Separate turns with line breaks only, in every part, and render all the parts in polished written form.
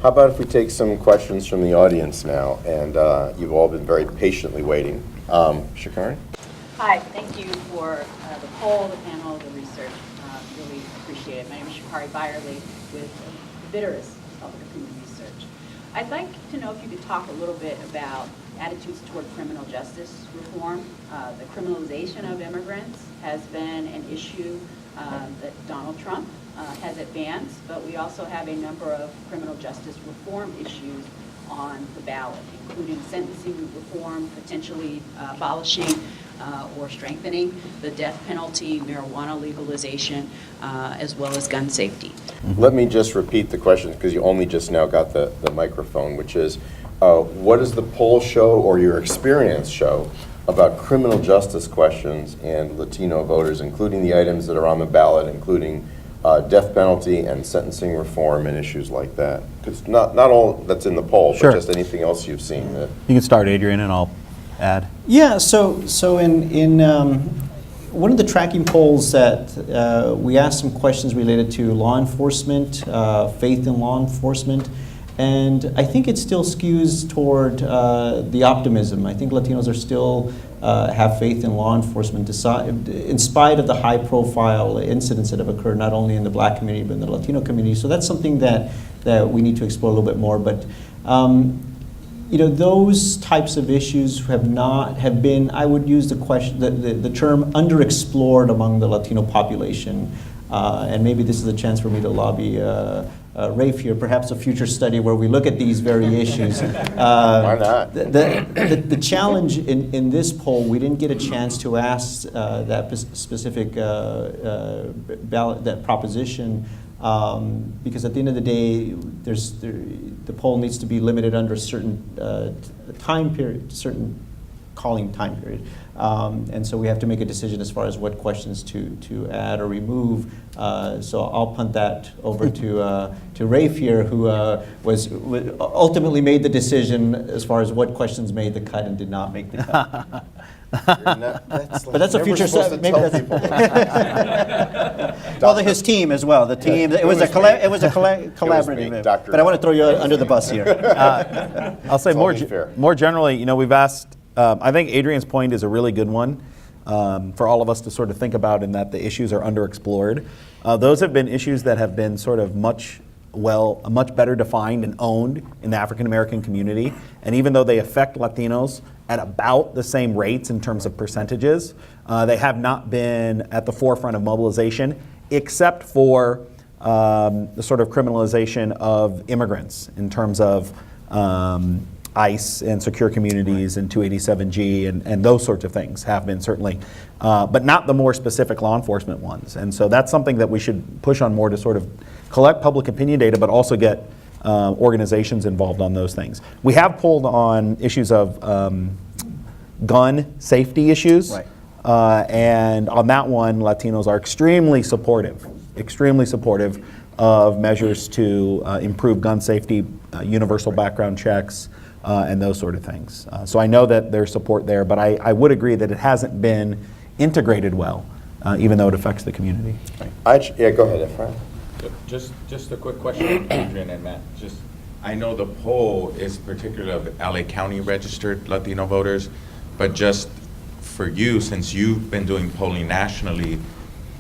How about if we take some questions from the audience now? And you've all been very patiently waiting. Shakari?
Hi, thank you for the poll, the panel, the research. Really appreciate it. My name is Shakari Byerly with Vitterus Public Opinion Research. I'd like to know if you could talk a little bit about attitudes toward criminal justice reform. The criminalization of immigrants has been an issue that Donald Trump has advanced, but we also have a number of criminal justice reform issues on the ballot, including sentencing reform, potentially abolishing or strengthening the death penalty, marijuana legalization, as well as gun safety.
Let me just repeat the question because you only just now got the microphone, which is, what does the poll show or your experience show about criminal justice questions and Latino voters, including the items that are on the ballot, including death penalty and sentencing reform and issues like that? Because not all that's in the poll,
Sure.
but just anything else you've seen. That
You can start, Adrian, and I'll add.
Yeah, so in one of the tracking polls that we asked some questions related to law enforcement, faith in law enforcement, and I think it still skews toward the optimism. I think Latinos are still have faith in law enforcement in spite of the high-profile incidents that have occurred not only in the Black community but in the Latino community. So that's something that we need to explore a little bit more. But you know, those types of issues have been, I would use the term underexplored among the Latino population. And maybe this is a chance for me to lobby Rafe here, perhaps a future study where we look at these very issues.
Why not?
The challenge in this poll, we didn't get a chance to ask that specific ballot, that proposition, because at the end of the day, the poll needs to be limited under a certain time period, certain calling time period. And so we have to make a decision as far as what questions to add or remove. So I'll punt that over to Rafe here, who ultimately made the decision as far as what questions made the cut and did not make the cut.
But
that's a future study. Maybe that's well, his team as well. The team. It was a collaborative. But I want to throw you under the bus here.
I'll say more generally. You know, we've asked. I think Adrian's point is a really good one for all of us to sort of think about, in that the issues are underexplored. Those have been issues that have been sort of much better defined and owned in the African American community. And even though they affect Latinos at about the same rates in terms of percentages, they have not been at the forefront of mobilization, except for the sort of criminalization of immigrants in terms of ICE and secure communities and 287G and those sorts of things have been certainly, but not the more specific law enforcement ones. And so that's something that we should push on more, to sort of collect public opinion data, but also get organizations involved on those things. We have polled on issues of gun safety issues.
Right.
And on that one, Latinos are extremely supportive of measures to improve gun safety, universal background checks, and those sort of things. So I know that there's support there, but I would agree that it hasn't been integrated well, even though it affects the community.
Yeah, go ahead, Efrain.
Just a quick question, Adrian and Matt. I know the poll is particularly of LA County registered Latino voters, but just for you, since you've been doing polling nationally,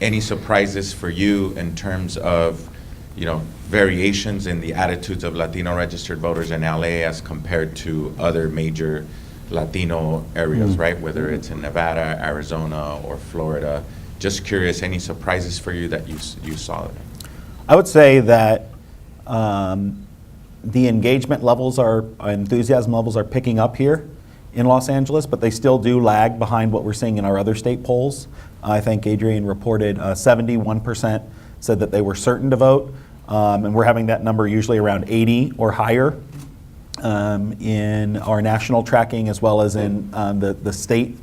any surprises for you in terms of, you know, variations in the attitudes of Latino registered voters in LA as compared to other major Latino areas, right? Whether it's in Nevada, Arizona, or Florida. Just curious, any surprises for you that you saw there?
I would say that the engagement levels enthusiasm levels are picking up here in Los Angeles, but they still do lag behind what we're seeing in our other state polls. I think Adrian reported 71% said that they were certain to vote, and we're having that number usually around 80 or higher in our national tracking, as well as in the state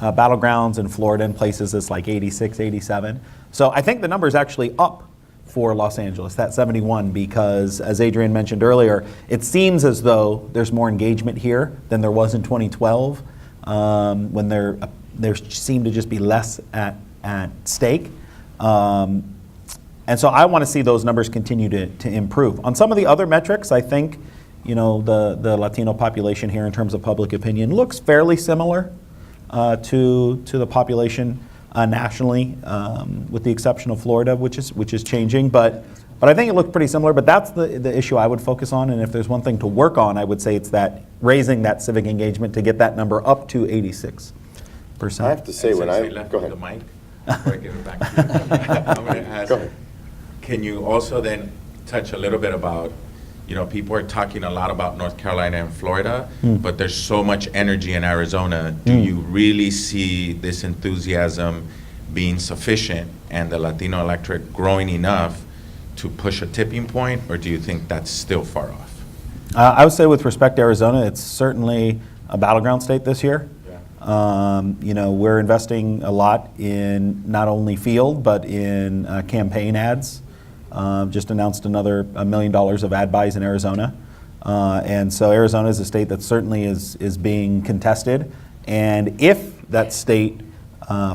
battlegrounds in Florida and places that's like 86, 87. So I think the number is actually up for Los Angeles, that 71, because as Adrian mentioned earlier, it seems as though there's more engagement here than there was in 2012, when there seemed to just be less at stake. And And so I want to see those numbers continue to improve. On some of the other metrics, I think, the Latino population here in terms of public opinion looks fairly similar to the population nationally, with the exception of Florida, which is changing. But I think it looked pretty similar. But that's the issue I would focus on. And if there's one thing to work on, I would say it's that raising that civic engagement to get that number up to 86%.
I have to say, when I
left
go ahead.
the mic, before I give it back to you, I'm going to ask.
Go ahead.
Can you also then touch a little bit about, people are talking a lot about North Carolina and Florida, but there's so much energy in Arizona. Do you really see this enthusiasm being sufficient and the Latino electorate growing enough to push a tipping point, or do you think that's still far off?
I would say with respect to Arizona, it's certainly a battleground state this year. We're investing a lot in not only field, but in campaign ads. Just announced another $1 million of ad buys in Arizona. And so Arizona is a state that certainly is being contested. And if that state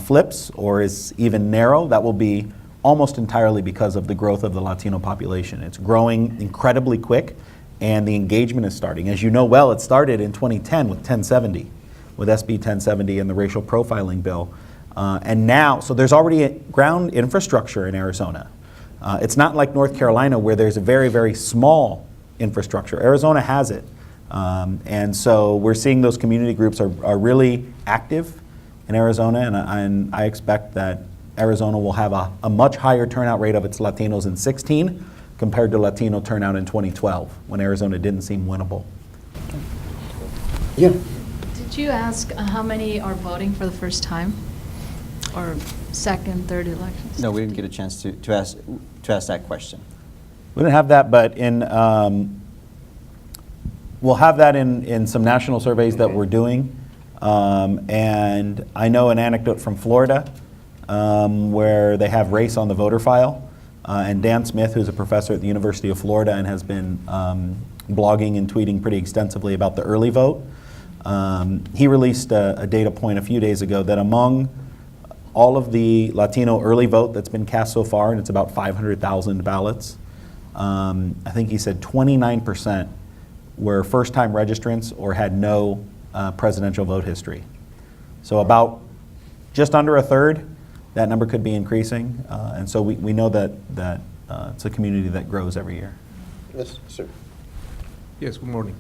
flips or is even narrow, that will be almost entirely because of the growth of the Latino population. It's growing incredibly quick, and the engagement is starting. As you know well, it started in 2010 with 1070, with SB 1070 and the racial profiling bill. And now, so there's already a ground infrastructure in Arizona. It's not like North Carolina where there's a very, very small infrastructure. Arizona has it. And so we're seeing those community groups are really active in Arizona, and I expect that Arizona will have a much higher turnout rate of its Latinos in 2016 compared to Latino turnout in 2012, when Arizona didn't seem winnable.
Yeah.
Did you ask how many are voting for the first time, or second, third elections?
No, we didn't get a chance to ask that question.
We didn't have that, but we'll have that in some national surveys that we're doing. And I know an anecdote from Florida where they have race on the voter file. And Dan Smith, who's a professor at the University of Florida and has been blogging and tweeting pretty extensively about the early vote, he released a data point a few days ago that among all of the Latino early vote that's been cast so far, and it's about 500,000 ballots, I think he said 29% were first-time registrants or had no presidential vote history. So about just under a third. That number could be increasing, and so we know that it's a community that grows every year.
Yes, sir.
Yes, good morning.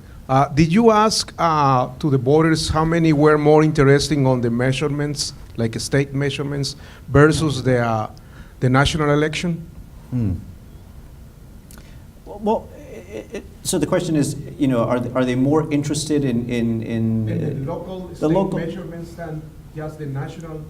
Did you ask to the voters how many were more interested on the measurements, like state measurements, versus the national election?
Well, so the question is, are they more interested in
The local
the local
measurements than just the national?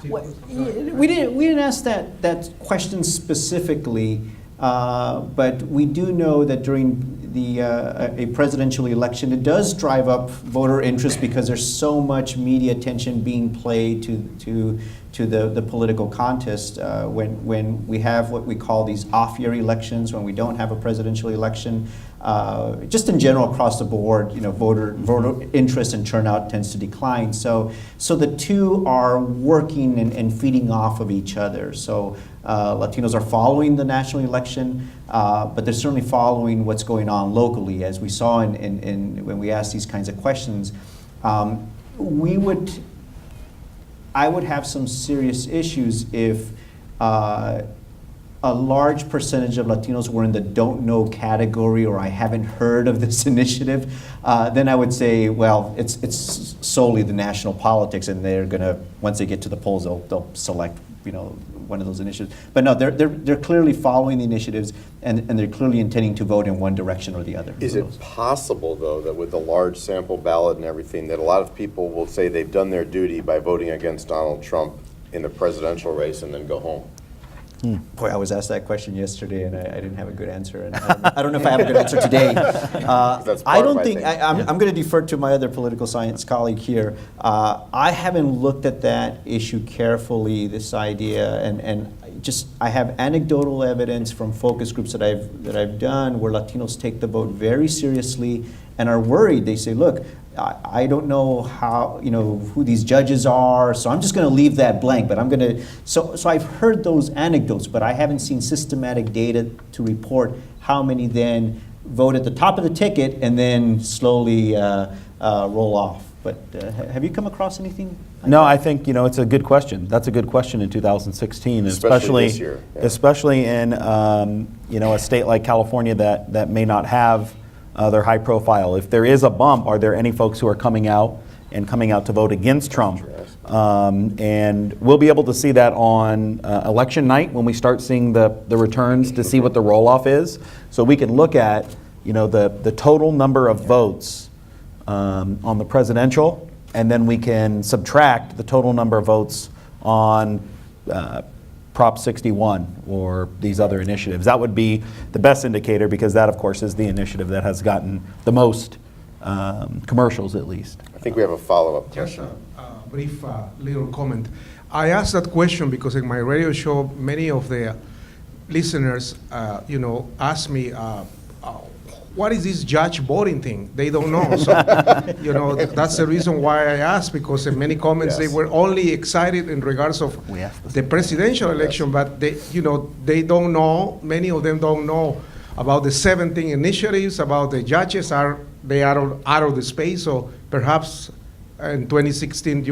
Well, we didn't ask that question specifically, but we do know that during a presidential election, it does drive up voter interest because there's so much media attention being played to the political contest when we have what we call these off-year elections, when we don't have a presidential election. Just in general across the board, voter interest and turnout tends to decline. So the two are working and feeding off of each other. So Latinos are following the national election, but they're certainly following what's going on locally. As we saw in when we asked these kinds of questions, I would have some serious issues if a large percentage of Latinos were in the don't know category, or I haven't heard of this initiative. Then I would say, well, it's solely the national politics, and they're gonna, once they get to the polls, they'll select one of those initiatives. But no, they're clearly following the initiatives, and they're clearly intending to vote in one direction or the other.
Is it possible, though, that with the large sample ballot and everything, that a lot of people will say they've done their duty by voting against Donald Trump in the presidential race and then go home?
Boy, I was asked that question yesterday, and I didn't have a good answer. And I don't know if I have a good answer today. I don't think, I'm going to defer to my other political science colleague here. I haven't looked at that issue carefully, this idea, and I have anecdotal evidence from focus groups that I've done where Latinos take the vote very seriously and are worried. They say, look, I don't know how, who these judges are, so I'm just going to leave that blank. But I'm going to, so I've heard those anecdotes, but I haven't seen systematic data to report how many then vote at the top of the ticket and then slowly roll off. But have you come across anything?
No, I think it's a good question. That's a good question in 2016,
Especially this year, yeah.
especially in a state like California that may not have their high profile. If there is a bump, are there any folks who are coming out to vote against Trump? And we'll be able to see that on election night when we start seeing the returns to see what the roll-off is. So we can look at the total number of votes on the presidential, and then we can subtract the total number of votes on Prop 61 or these other initiatives. That would be the best indicator, because that, of course, is the initiative that has gotten the most commercials, at least.
I think we have a follow-up
Just
question.
a brief little comment. I asked that question because in my radio show, many of the listeners, ask me, what is this judge voting thing? They don't know. So, that's the reason why I asked, because in many comments they were only excited in regards of the presidential election, but they don't know, many of them don't know about the 17 initiatives, about the judges they are out of the space. So perhaps in 2016,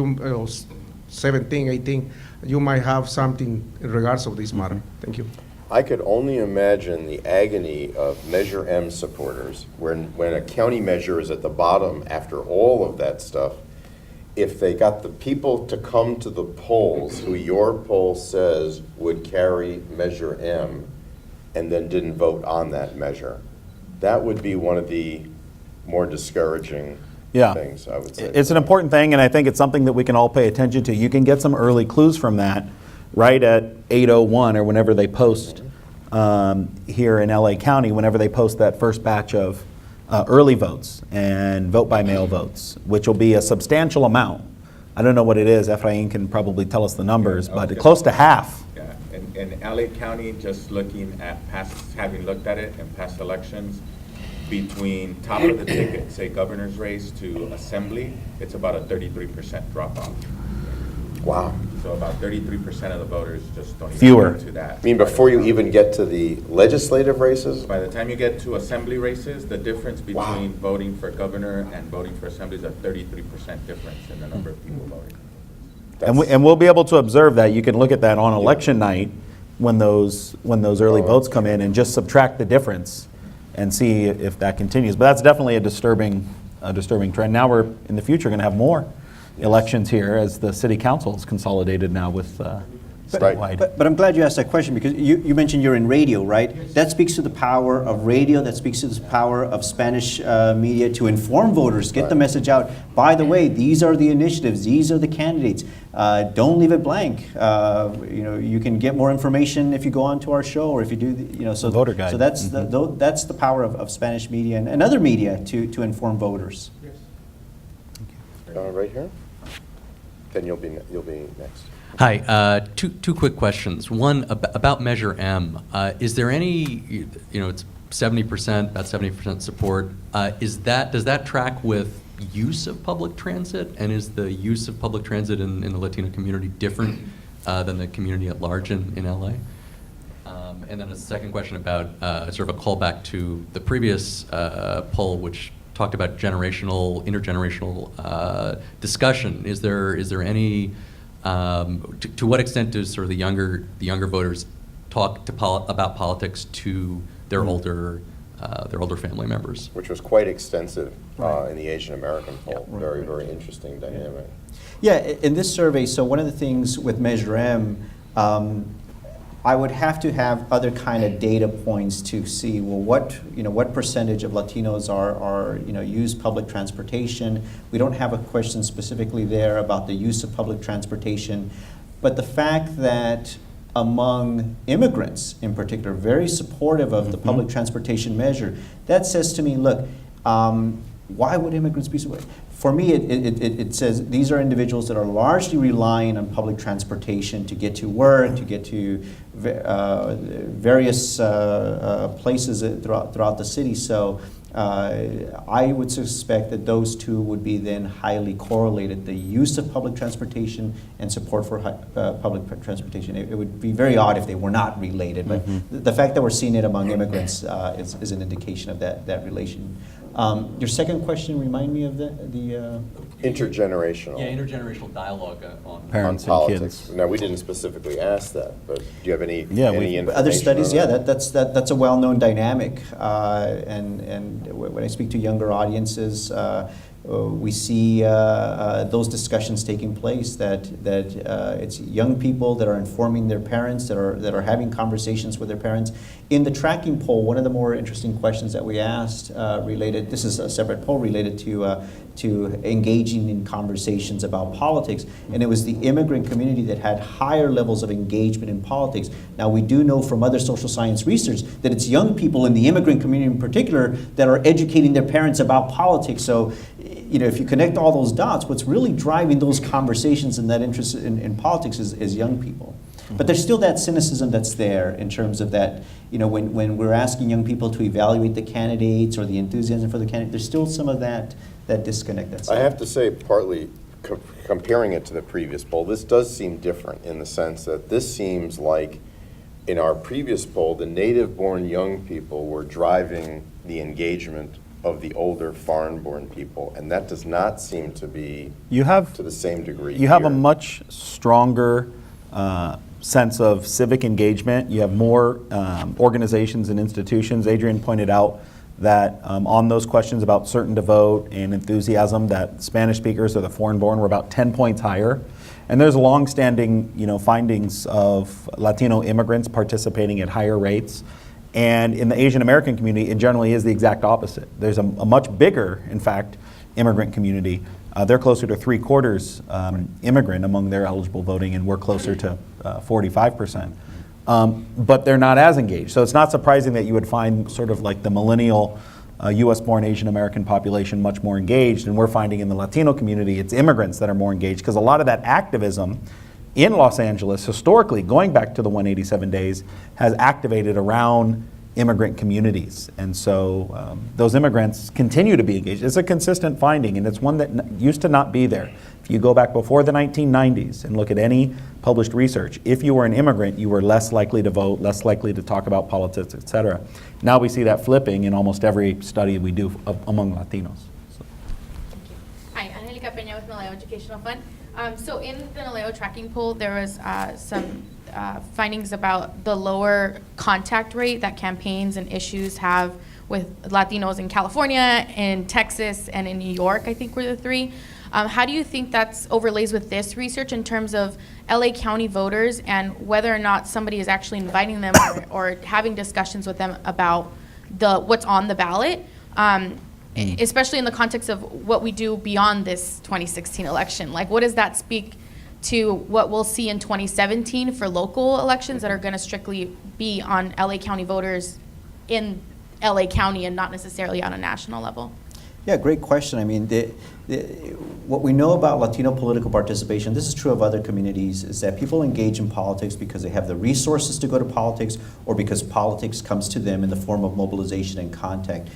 17, 18, you might have something in regards of this matter. Thank you.
I could only imagine the agony of Measure M supporters when a county measure is at the bottom after all of that stuff. If they got the people to come to the polls who your poll says would carry Measure M and then didn't vote on that measure, that would be one of the more discouraging things, I would say.
It's an important thing, and I think it's something that we can all pay attention to. You can get some early clues from that right at 8:01 or whenever they post here in LA County, whenever they post that first batch of early votes and vote-by-mail votes, which will be a substantial amount. I don't know what it is. Efrain can probably tell us the numbers, but close to half.
Yeah, in LA County, just looking at having looked at it in past elections, between top of the ticket, say governor's race, to assembly, it's about a 33% drop-off.
Wow.
So about 33% of the voters just don't even
Fewer.
get to that.
I mean, before you even get to the legislative races?
By the time you get to assembly races, the difference between voting for governor and voting for assembly is a 33% difference in the number of people voting.
And we'll be able to observe that. You can look at that on election night when those early votes come in and just subtract the difference and see if that continues. But that's definitely a disturbing trend. Now we're in the future going to have more elections here as the city council is consolidated now with statewide.
But I'm glad you asked that question, because you mentioned you're in radio, right? That speaks to the power of radio, that speaks to the power of Spanish media to inform voters, get the message out. By the way, these are the initiatives, these are the candidates. Don't leave it blank. You can get more information if you go on to our show, or if you do, so
voter guide.
So that's that's the power of Spanish media and other media to inform voters.
Right here? Then you'll be next.
Hi, two quick questions. One about Measure M. Is there any, it's 70%, about 70% support. Does that track with use of public transit? And is the use of public transit in the Latino community different than the community at large in LA? And then a second question about sort of a callback to the previous poll, which talked about intergenerational discussion. Is there any to what extent does sort of the younger voters talk about politics to their older family members?
Which was quite extensive in the Asian American poll. Very, very interesting dynamic.
Yeah, in this survey, so one of the things with Measure M, I would have to have other kind of data points to see, well, what percentage of Latinos are use public transportation. We don't have a question specifically there about the use of public transportation, but the fact that among immigrants in particular, very supportive of the public transportation measure, that says to me, look, why would immigrants be supportive? For me, it says these are individuals that are largely relying on public transportation to get to work, to get to various places throughout the city. So I would suspect that those two would be then highly correlated, the use of public transportation and support for public transportation. It would be very odd if they were not related, but the fact that we're seeing it among immigrants is an indication of that relation. Your second question, remind me of the
Intergenerational.
Yeah, intergenerational dialogue on
Parents
on
and
politics.
kids.
Now, we didn't specifically ask that, but do you have any,
Yeah,
any information?
other studies,
on
yeah,
that?
that's a well-known dynamic. And when I speak to younger audiences, we see those discussions taking place. That it's young people that are informing their parents, that are having conversations with their parents. In the tracking poll, one of the more interesting questions that we asked related. This is a separate poll related to engaging in conversations about politics, and it was the immigrant community that had higher levels of engagement in politics. Now, we do know from other social science research that it's young people in the immigrant community in particular that are educating their parents about politics. So, if you connect all those dots, what's really driving those conversations and that interest in politics is young people. But there's still that cynicism that's there in terms of that, when we're asking young people to evaluate the candidates or the enthusiasm for the candidate, there's still some of that disconnect that's
I
there.
have to say, partly comparing it to the previous poll, this does seem different in the sense that this seems like in our previous poll, the native-born young people were driving the engagement of the older foreign-born people, and that does not seem to be to the same degree.
You have a
here.
much stronger sense of civic engagement. You have more organizations and institutions. Adrian pointed out that on those questions about certain to vote and enthusiasm, that Spanish speakers or the foreign-born were about 10 points higher. And there's long-standing, findings of Latino immigrants participating at higher rates. And in the Asian American community, it generally is the exact opposite. There's a much bigger, in fact, immigrant community. They're closer to 3/4 immigrant among their eligible voting, and we're closer to 45%. But they're not as engaged. So it's not surprising that you would find sort of like the millennial US-born Asian American population much more engaged. And we're finding in the Latino community, it's immigrants that are more engaged, because a lot of that activism in Los Angeles, historically, going back to the 187 days, has activated around immigrant communities. And so those immigrants continue to be engaged. It's a consistent finding, and it's one that used to not be there. If you go back before the 1990s and look at any published research, if you were an immigrant, you were less likely to vote, less likely to talk about politics, et cetera. Now we see that flipping in almost every study we do among Latinos. So.
Hi, Angelica Peña with Naleo Educational Fund. So in the Naleo tracking poll, there was some findings about the lower contact rate that campaigns and issues have with Latinos in California, in Texas, and in New York, I think were the three. How do you think that's overlays with this research in terms of LA County voters and whether or not somebody is actually inviting them or having discussions with them about what's on the ballot? Especially in the context of what we do beyond this 2016 election. Like, what does that speak to what we'll see in 2017 for local elections that are going to strictly be on LA County voters in LA County and not necessarily on a national level?
Yeah, great question. I mean, what we know about Latino political participation, this is true of other communities, is that people engage in politics because they have the resources to go to politics or because politics comes to them in the form of mobilization and contact.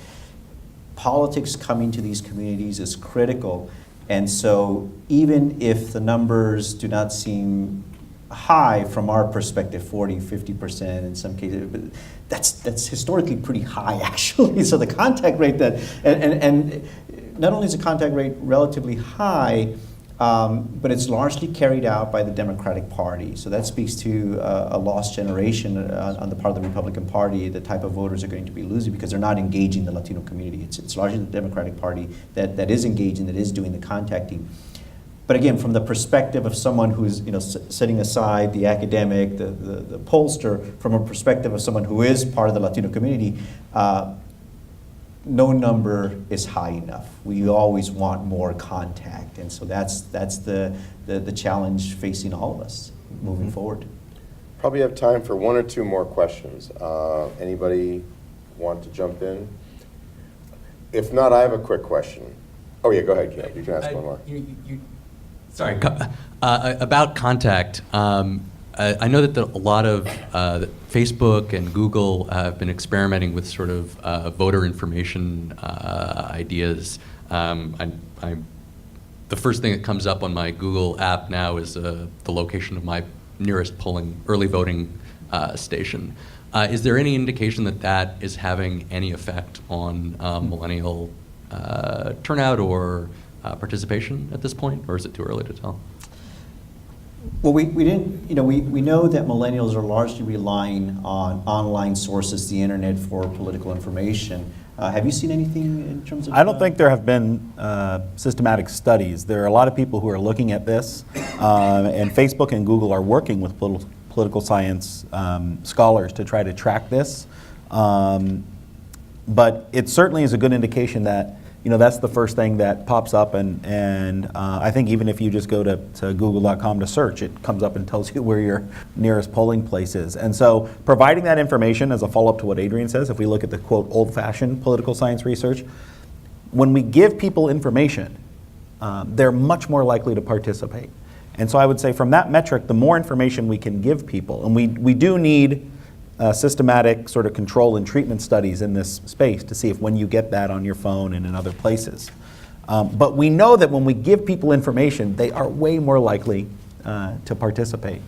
Politics coming to these communities is critical, and so even if the numbers do not seem high from our perspective, 40, 50% in some cases, but that's historically pretty high actually. So the contact rate and not only is the contact rate relatively high, but it's largely carried out by the Democratic Party. So that speaks to a lost generation on the part of the Republican Party. The type of voters are going to be losing because they're not engaging the Latino community. It's largely the Democratic Party that is engaging, that is doing the contacting. But again, from the perspective of someone who's setting aside the academic, the pollster, from a perspective of someone who is part of the Latino community, no number is high enough. We always want more contact, and so that's the challenge facing all of us moving forward.
Probably have time for one or two more questions. Anybody want to jump in? If not, I have a quick question. Oh yeah, go ahead, Caleb. You can ask one more.
Sorry, about contact. I know that a lot of Facebook and Google have been experimenting with sort of voter information ideas. The first thing that comes up on my Google app now is the location of my nearest early voting station. Is there any indication that that is having any effect on millennial turnout or participation at this point, or is it too early to tell?
Well, we didn't, we know that millennials are largely relying on online sources, the internet, for political information. Have you seen anything in terms of?
I don't think there have been systematic studies. There are a lot of people who are looking at this, and Facebook and Google are working with political science scholars to try to track this. But it certainly is a good indication that that's the first thing that pops up, and I think even if you just go to google.com to search, it comes up and tells you where your nearest polling place is. And so providing that information, as a follow-up to what Adrian says, if we look at the, quote, old-fashioned political science research, when we give people information, they're much more likely to participate. And so I would say from that metric, the more information we can give people, and we do need systematic sort of control and treatment studies in this space to see if when you get that on your phone and in other places. But we know that when we give people information, they are way more likely to participate.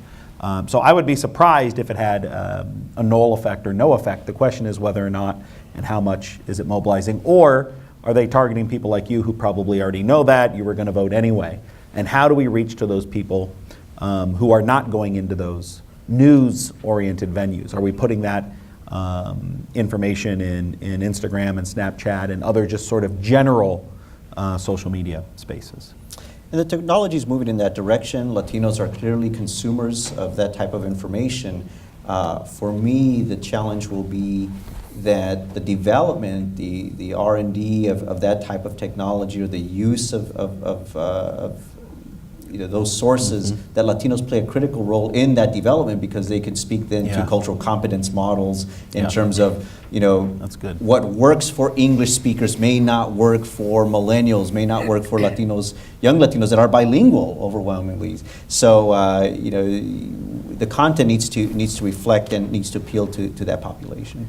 So I would be surprised if it had a null effect or no effect. The question is whether or not and how much is it mobilizing, or are they targeting people like you who probably already know that you were going to vote anyway? And how do we reach to those people who are not going into those news-oriented venues? Are we putting that information in Instagram and Snapchat and other just sort of general social media spaces?
And the technology is moving in that direction. Latinos are clearly consumers of that type of information. For me, the challenge will be that the development, the R&D of that type of technology, or the use of those sources, that Latinos play a critical role in that development, because they can speak then to cultural competence models in terms of,
That's good.
what works for English speakers may not work for millennials, may not work for Latinos, young Latinos that are bilingual overwhelmingly. So, the content needs to reflect and needs to appeal to that population.